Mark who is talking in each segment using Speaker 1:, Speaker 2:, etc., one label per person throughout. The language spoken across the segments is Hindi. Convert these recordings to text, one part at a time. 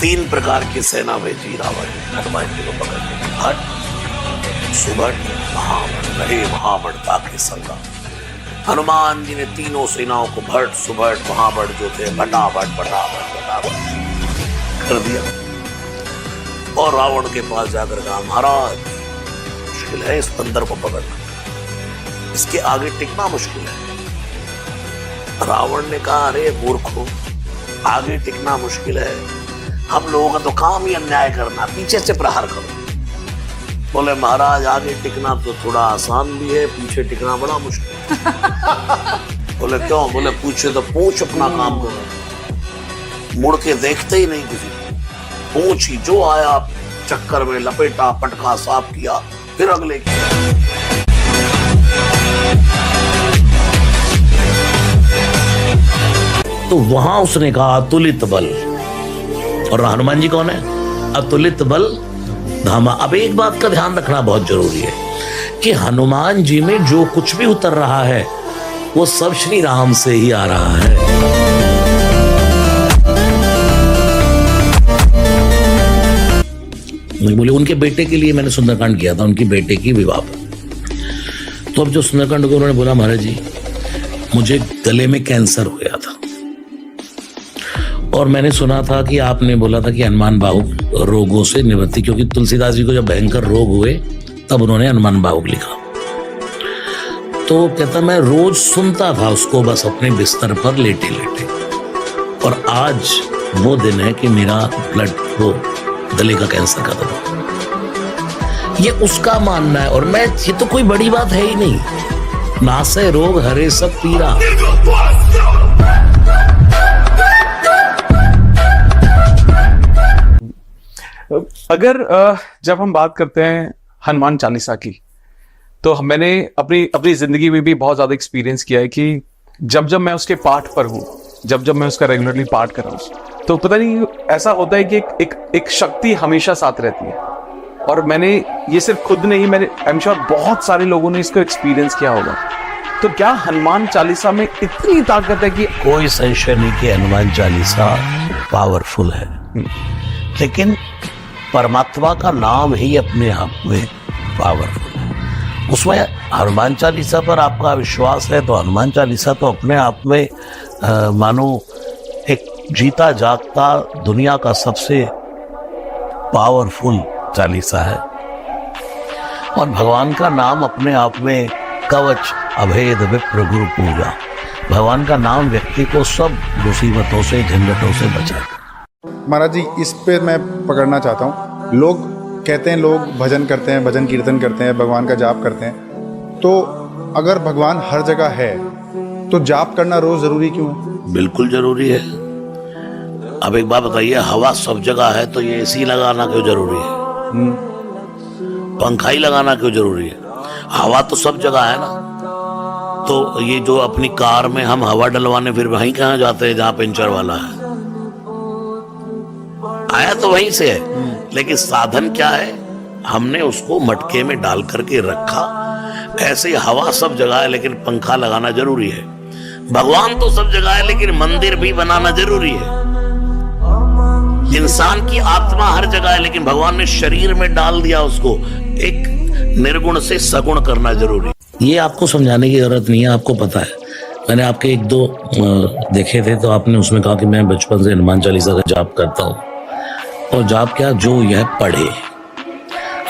Speaker 1: 3 प्रकार की सेना भेजी रावण ने हनुमान जी को पकड़ने। भट, सुभट, महाबट, रहे महाबटता के संगा। हनुमान जी ने तीनों सेनाओं को भट, सुभट, महाबट जो थे भटाभट कर दिया और रावण के पास जाकर कहा, महाराज मुश्किल है इस बंदर को पकड़ना, इसके आगे टिकना मुश्किल है। रावण ने कहा, अरे मूर्खों, आगे टिकना मुश्किल है, हम लोगों का तो काम ही अन्याय करना, पीछे से प्रहार करो। बोले महाराज आगे टिकना तो थोड़ा आसान भी है, पीछे टिकना बड़ा मुश्किल। बोले क्यों? बोले पूछे तो पूछ अपना काम करो, मुड़ के देखते ही नहीं किसी को, पूछ ही जो आया चक्कर में लपेटा, पटका, साफ किया, फिर अगले किया। तो वहां उसने कहा अतुलित बल, और हनुमान जी कौन है? अतुलित बल धामा। अब एक बात का ध्यान रखना बहुत जरूरी है कि हनुमान जी में जो कुछ भी उतर रहा है वो सब श्री राम से ही आ रहा है। बोले उनके बेटे के लिए मैंने सुंदरकांड किया था, उनकी बेटे की विवाह पर। तो अब जो सुंदरकांड को उन्होंने बोला, महाराज जी मुझे गले में कैंसर हो गया था और मैंने सुना था कि आपने बोला था कि हनुमान बाहुक रोगों से निवृत्ति, क्योंकि तुलसीदास जी को जब भयंकर रोग हुए तब उन्होंने हनुमान बाहुक लिखा। तो कहता मैं रोज सुनता था उसको बस अपने बिस्तर पर लेटे लेटे, और आज वो दिन है कि मेरा ब्लड वो गले का कैंसर खत्म हो। ये उसका मानना है, और मैं, ये तो कोई बड़ी बात है ही नहीं। नासे रोग हरे सब पीरा।
Speaker 2: अगर जब हम बात करते हैं हनुमान चालीसा की, तो मैंने अपनी जिंदगी में भी बहुत ज्यादा एक्सपीरियंस किया है कि जब मैं उसके पाठ पर हूँ, जब मैं उसका रेगुलरली पाठ कर रहा हूँ, तो पता नहीं ऐसा होता है कि एक शक्ति हमेशा साथ रहती है। और मैंने ये सिर्फ खुद नहीं, मैंने आई एम श्योर बहुत सारे लोगों ने इसको एक्सपीरियंस किया होगा। तो क्या हनुमान चालीसा में इतनी ताकत है कि
Speaker 1: कोई संशय नहीं कि हनुमान चालीसा पावरफुल है, लेकिन परमात्मा का नाम ही अपने आप में पावरफुल है। उसमें हनुमान चालीसा पर आपका विश्वास है तो हनुमान चालीसा तो अपने आप में मानो एक जीता जागता दुनिया का सबसे पावरफुल चालीसा है। और भगवान का नाम अपने आप में कवच अभेद विप्र गुरु पूजा। भगवान का नाम व्यक्ति को सब मुसीबतों से, झंझटों से बचाता।
Speaker 3: महाराज जी इस पे मैं पकड़ना चाहता हूँ। लोग कहते हैं, लोग भजन करते हैं, भजन कीर्तन करते हैं, भगवान का जाप करते हैं, तो अगर भगवान हर जगह है तो जाप करना रोज जरूरी क्यों है?
Speaker 1: बिल्कुल जरूरी है। अब एक बात बताइए, हवा सब जगह है तो ये एसी लगाना क्यों जरूरी है? पंखा ही लगाना क्यों जरूरी है? हवा तो सब जगह है ना। तो ये जो अपनी कार में हम हवा डलवाने फिर वहीं कहाँ जाते हैं जहाँ पंचर वाला है? आया तो वहीं से है, लेकिन साधन क्या है? हमने उसको मटके में डाल करके रखा। ऐसे ही हवा सब जगह है लेकिन पंखा लगाना जरूरी है। भगवान तो सब जगह है लेकिन मंदिर भी बनाना जरूरी है। इंसान की आत्मा हर जगह है लेकिन भगवान ने शरीर में डाल दिया उसको। एक निर्गुण से सगुण करना जरूरी। ये आपको समझाने की जरूरत नहीं है, आपको पता है। मैंने आपके 1-2 देखे थे तो आपने उसमें कहा कि मैं बचपन से हनुमान चालीसा का जाप करता हूँ। और जाप क्या? जो यह पढ़े।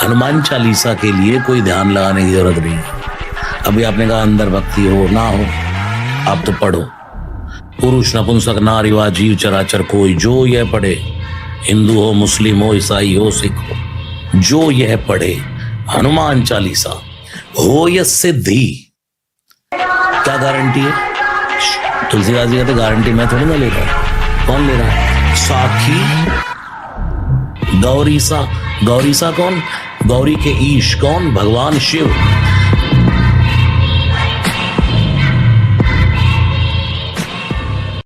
Speaker 1: हनुमान चालीसा के लिए कोई ध्यान लगाने की जरूरत नहीं है। अभी आपने कहा अंदर भक्ति हो ना हो, आप तो पढ़ो। पुरुष नपुंसक नारी वा जीव चराचर कोई जो यह पढ़े, हिंदू हो, मुस्लिम हो, ईसाई हो, सिख हो, जो यह पढ़े हनुमान चालीसा हो यह सिद्धि। क्या गारंटी है? तुलसीदास जी कहते गारंटी मैं थोड़ी ना ले रहा हूं। कौन ले रहा है? साखी गौरीसा। गौरीसा कौन? गौरी के ईश कौन? भगवान शिव।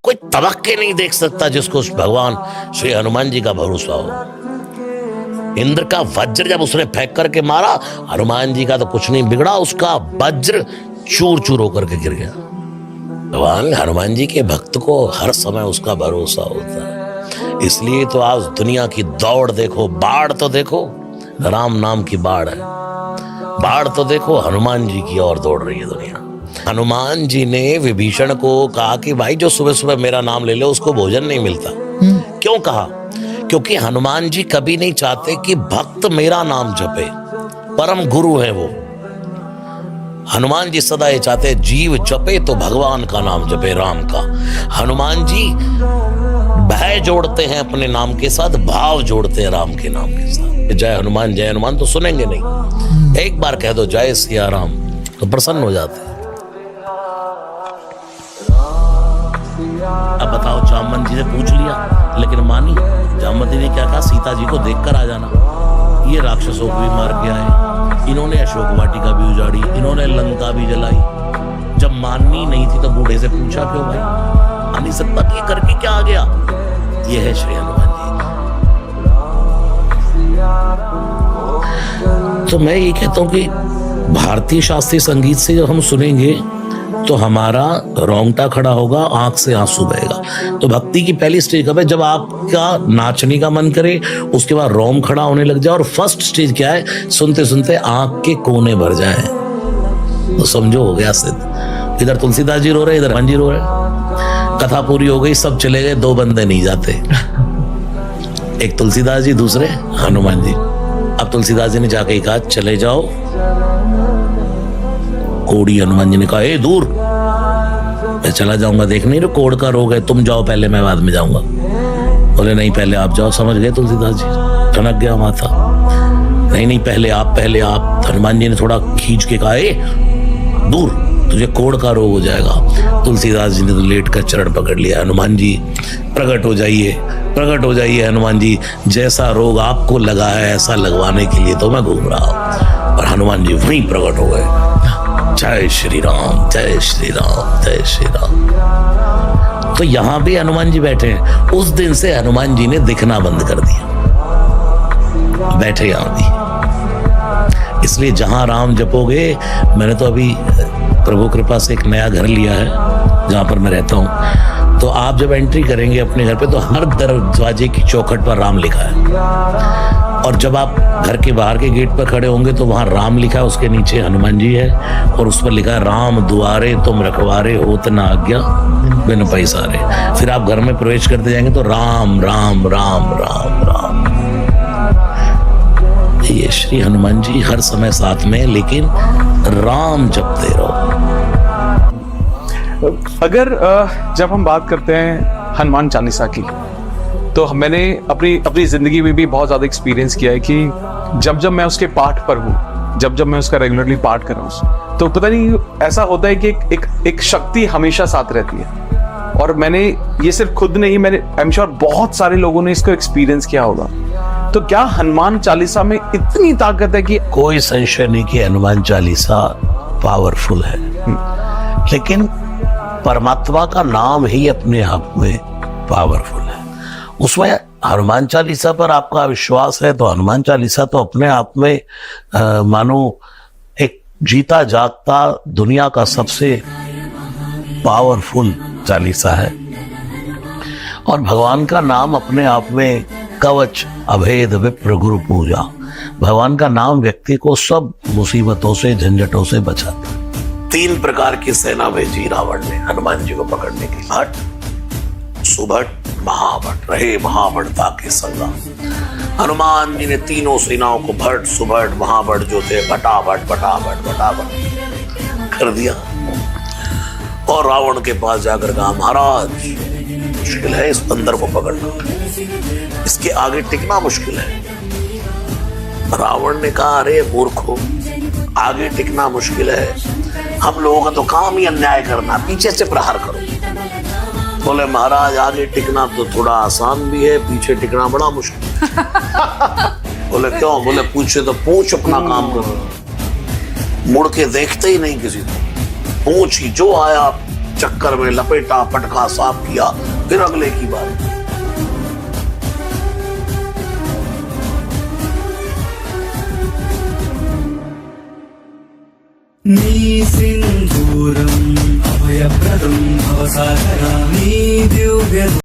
Speaker 1: कोई तबक्के नहीं देख सकता जिसको भगवान श्री हनुमान जी का भरोसा हो। इंद्र का वज्र जब उसने फेंक करके मारा, हनुमान जी का तो कुछ नहीं बिगड़ा, उसका वज्र चूर चूर होकर के गिर गया। भगवान हनुमान जी के भक्त को हर समय उसका भरोसा होता है। इसलिए तो आज दुनिया की दौड़ देखो, बाढ़ तो देखो, राम नाम की बाढ़ है। बाढ़ तो देखो, हनुमान जी की ओर दौड़ रही है दुनिया। हनुमान जी ने विभीषण को कहा कि भाई जो सुबह सुबह मेरा नाम ले ले उसको भोजन नहीं मिलता। क्यों कहा? क्योंकि हनुमान जी कभी नहीं चाहते कि भक्त मेरा नाम जपे। परम गुरु है वो। हनुमान जी सदा ये चाहते हैं जीव जपे तो भगवान का नाम जपे, राम का। हनुमान जी भय जोड़ते हैं अपने नाम के साथ, भाव जोड़ते हैं राम के नाम के साथ। जय हनुमान तो सुनेंगे नहीं। एक बार कह दो जय सिया राम तो प्रसन्न हो जाते हैं। अब बताओ, जामवंत जी से पूछ लिया लेकिन मानी। जामवंत जी ने क्या कहा? सीता जी को देखकर आ जाना। ये राक्षसों को भी मार के आए, इन्होंने अशोक वाटिका भी उजाड़ी, इन्होंने लंका भी जलाई। जब माननी नहीं थी तो बूढ़े से पूछा क्यों भाई? आ नहीं सकता कि ये करके क्या आ गया? ये है श्री हनुमान जी। तो मैं ये कहता हूं कि भारतीय शास्त्रीय संगीत से जब हम सुनेंगे तो हमारा रोंगटा खड़ा होगा, आंख से आंसू बहेगा। तो भक्ति की पहली स्टेज कब है? जब आपका नाचने का मन करे, उसके बाद रोम खड़ा होने लग जाए। और फर्स्ट स्टेज क्या है? सुनते सुनते आंख के कोने भर जाए। तो समझो हो गया सिद्ध। इधर तुलसीदास जी रो रहे, इधर हनुमान जी रो रहे। कथा पूरी हो गई, सब चले गए, दो बंदे नहीं जाते। एक तुलसीदास जी, दूसरे हनुमान जी। अब तुलसीदास जी ने जाके कहा चले जाओ। कोड़ी हनुमान जी ने कहा दूर, मैं चला जाऊंगा, देख नहीं रहे कोड़ का रोग है, तुम जाओ पहले, मैं बाद में जाऊंगा। बोले नहीं पहले आप जाओ। समझ गए तुलसीदास जी, ठनक गया माथा। नहीं पहले आप। हनुमान जी ने थोड़ा खींच के कहा दूर, तुझे कोड़ का रोग हो जाएगा। तुलसीदास जी ने तो लेट कर चरण पकड़ लिया। हनुमान जी प्रकट हो जाइए हनुमान जी, जैसा रोग आपको लगा है ऐसा लगवाने के लिए तो मैं घूम रहा हूं। और हनुमान जी वहीं प्रकट हो गए। जय श्री राम, जय श्री राम, जय श्री राम। तो यहां भी हनुमान जी बैठे हैं। उस दिन से हनुमान जी ने दिखना बंद कर दिया, बैठे यहां भी। इसलिए जहां राम जपोगे, मैंने तो अभी प्रभु कृपा से एक नया घर लिया है जहां पर मैं रहता हूं। तो आप जब एंट्री करेंगे अपने घर पे तो हर दरवाजे की चौखट पर राम लिखा है। और जब आप घर के बाहर के गेट पर खड़े होंगे तो वहां राम लिखा है, उसके नीचे हनुमान जी है और उस पर लिखा है राम दुआरे तुम रखवारे, होत न आज्ञा बिन पैसारे। फिर आप घर में प्रवेश करते जाएंगे तो राम राम राम राम राम। ये श्री हनुमान जी हर समय साथ में, लेकिन राम जपते रहो।
Speaker 2: अगर जब हम बात करते हैं हनुमान चालीसा की, तो मैंने अपनी जिंदगी में भी बहुत ज्यादा एक्सपीरियंस किया है कि जब मैं उसके पाठ पर हूँ, जब मैं उसका रेगुलरली पाठ कर रहा हूँ, तो पता नहीं ऐसा होता है कि एक शक्ति हमेशा साथ रहती है। और मैंने ये सिर्फ खुद नहीं, मैंने आई एम श्योर बहुत सारे लोगों ने इसको एक्सपीरियंस किया होगा। तो क्या हनुमान चालीसा में इतनी ताकत है कि
Speaker 1: कोई संशय नहीं कि हनुमान चालीसा पावरफुल है, लेकिन परमात्मा का नाम ही अपने आप में पावरफुल है। उसमें हनुमान चालीसा पर आपका विश्वास है तो हनुमान चालीसा तो अपने आप में मानो एक जीता जागता दुनिया का सबसे पावरफुल चालीसा है। और भगवान का नाम अपने आप में कवच अभेद विप्र गुरु पूजा। भगवान का नाम व्यक्ति को सब मुसीबतों से झंझटों से बचाता है। 3 प्रकार की सेना भेजी रावण ने हनुमान जी को पकड़ने के लिए। भट, सुभट, महाभट, रहे महाभटता के संगा। हनुमान जी ने तीनों सेनाओं को भट, सुभट, महाभट जो थे भटाभट कर दिया। और रावण के पास जाकर कहा महाराज मुश्किल है इस बंदर को पकड़ना, इसके आगे टिकना मुश्किल है। रावण ने कहा अरे मूर्खो, आगे टिकना मुश्किल है, हम लोगों का तो काम ही अन्याय करना, पीछे से प्रहार करो। बोले महाराज आगे टिकना तो थोड़ा आसान भी है, पीछे टिकना बड़ा मुश्किल। बोले क्यों? बोले पूछे तो पूछ अपना काम करो, मुड़ के देखते ही नहीं किसी को। पूछ ही जो आया चक्कर में लपेटा, पटका, साफ किया, फिर अगले की बात।
Speaker 4: नी सिंधूरम अभयप्रदं भवसागरा नी दिव्य